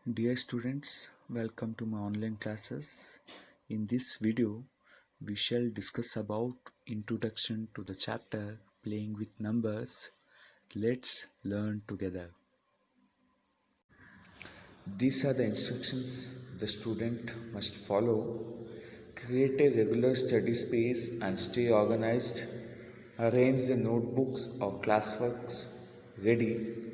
Dear students, welcome to my online classes. In this video, we shall discuss about introduction to the chapter Playing with Numbers. Let's learn together. These are the instructions the student must follow. Create a regular study space and stay organized. Arrange the notebooks or classworks ready.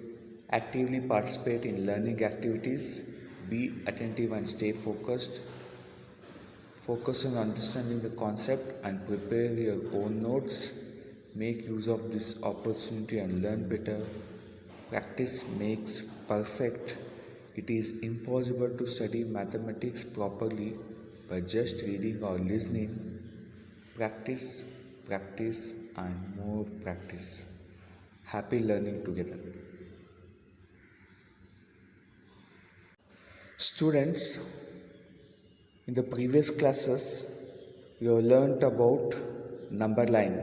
Actively participate in learning activities. Be attentive and stay focused. Focus on understanding the concept and prepare your own notes. Make use of this opportunity and learn better. Practice makes perfect. It is impossible to study mathematics properly by just reading or listening. Practice, practice, and more practice. Happy learning together. Students, in the previous classes, you have learnt about number line.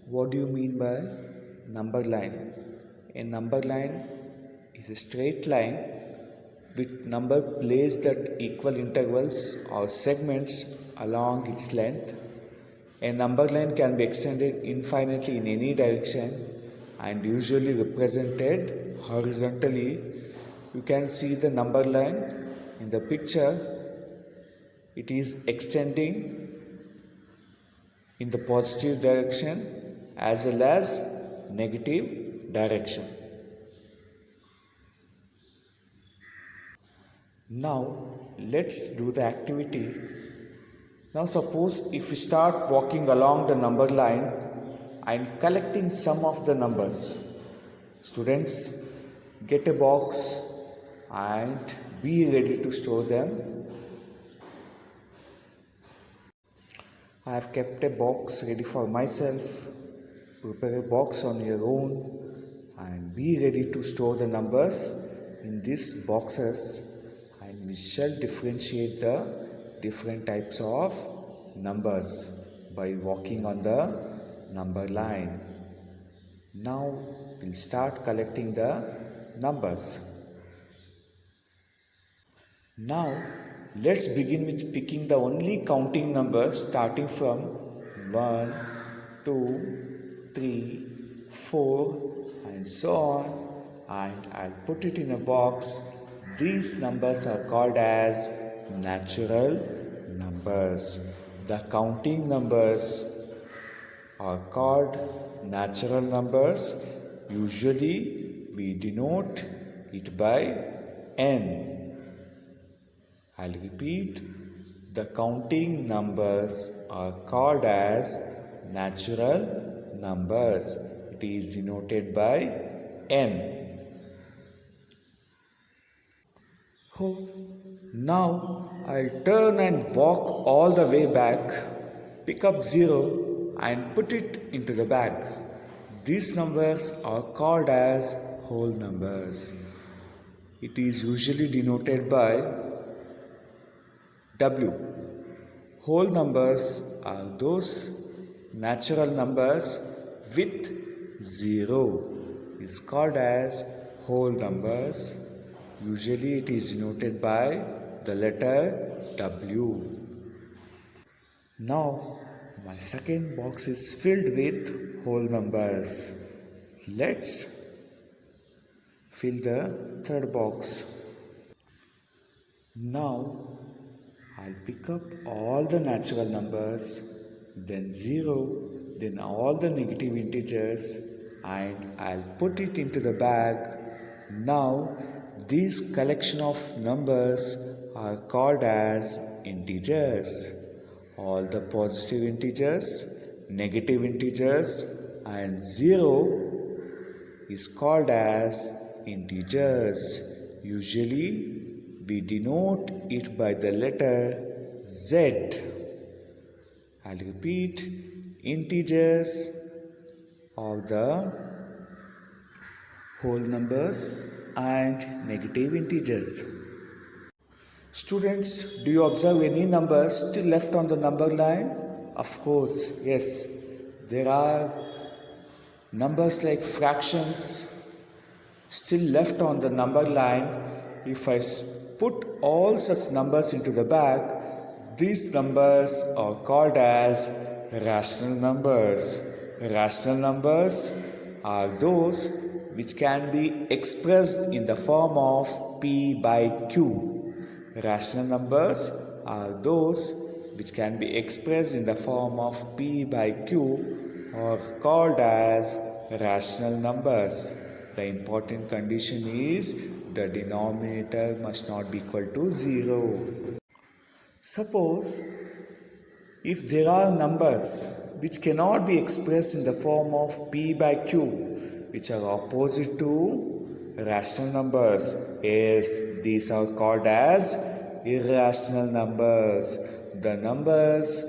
What do you mean by number line? A number line is a straight line with number placed at equal intervals or segments along its length. A number line can be extended infinitely in any direction and usually represented horizontally. You can see the number line in the picture. It is extending in the positive direction as well as negative direction. Now let's do the activity. Now suppose if we start walking along the number line and collecting some of the numbers. Students, get a box and be ready to store them. I have kept a box ready for myself. Prepare a box on your own and be ready to store the numbers in these boxes, and we shall differentiate the different types of numbers by walking on the number line. Now we'll start collecting the numbers. Now let's begin with picking the only counting numbers starting from 1, 2, 3, 4 and so on, and I'll put it in a box. These numbers are called as natural numbers. The counting numbers are called natural numbers. Usually we denote it by n. I'll repeat, the counting numbers are called as natural numbers. It is denoted by n. Oh, now I'll turn and walk all the way back, pick up 0 and put it into the bag. These numbers are called as whole numbers. It is usually denoted by W. Whole numbers are those natural numbers with 0 is called as whole numbers. Usually it is denoted by the letter W. Now my second box is filled with whole numbers. Let's fill the third box. Now I'll pick up all the natural numbers, then 0, then all the negative integers, and I'll put it into the bag. Now this collection of numbers are called as integers. All the positive integers, negative integers and 0 is called as integers. Usually we denote it by the letter Z. I'll repeat, integers are the whole numbers and negative integers. Students, do you observe any numbers still left on the number line? Of course, yes. There are numbers like fractions still left on the number line. if I put all such numbers into the bag, these numbers are called as rational numbers. Rational numbers are those which can be expressed in the form of P by Q. Rational numbers are those which can be expressed in the form of P by Q or called as rational numbers. The important condition is the denominator must not be equal to 0. Suppose if there are numbers which cannot be expressed in the form of P by Q, which are opposite to rational numbers, yes, these are called as irrational numbers. The numbers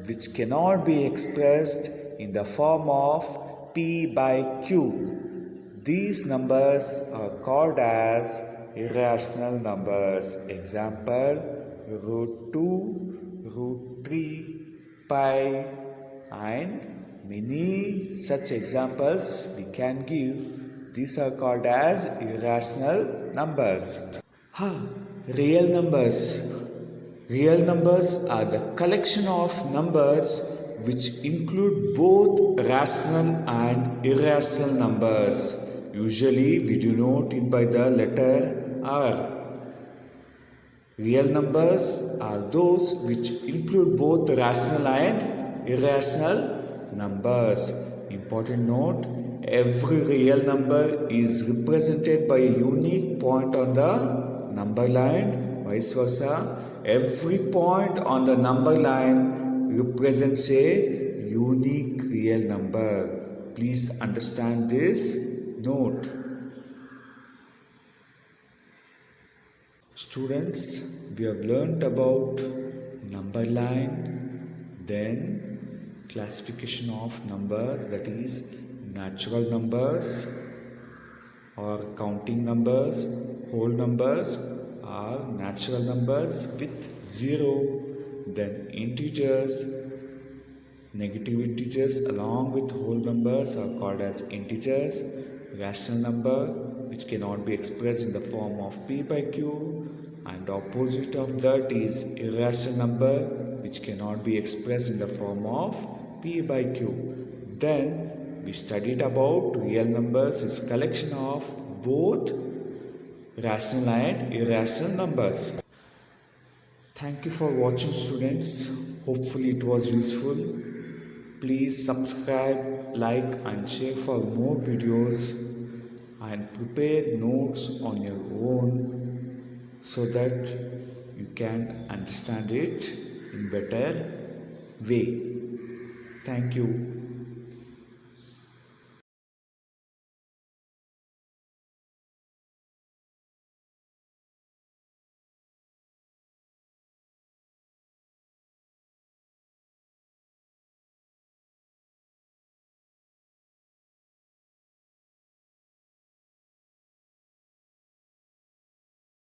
which cannot be expressed in the form of P by Q, these numbers are called as irrational numbers. Example, root 2, root 3, pi, and many such examples we can give. These are called as irrational numbers. Real numbers. Real numbers are the collection of numbers which include both rational and irrational numbers. Usually we denote it by the letter R. Real numbers are those which include both rational and irrational numbers. Important note, every real number is represented by a unique point on the number line. Vice versa, every point on the number line represents a unique real number. Please understand this note. Students, we have learnt about number line, then classification of numbers, that is natural numbers or counting numbers, whole numbers are natural numbers with 0, then integers, negative integers along with whole numbers are called as integers, rational number which cannot be expressed in the form of P by Q, and opposite of that is irrational number which cannot be expressed in the form of P by Q. Then we studied about real numbers is collection of both rational and irrational numbers. Thank you for watching, students. Hopefully it was useful. Please subscribe, like and share for more videos, and prepare notes on your own so that you can understand it in better way. Thank you.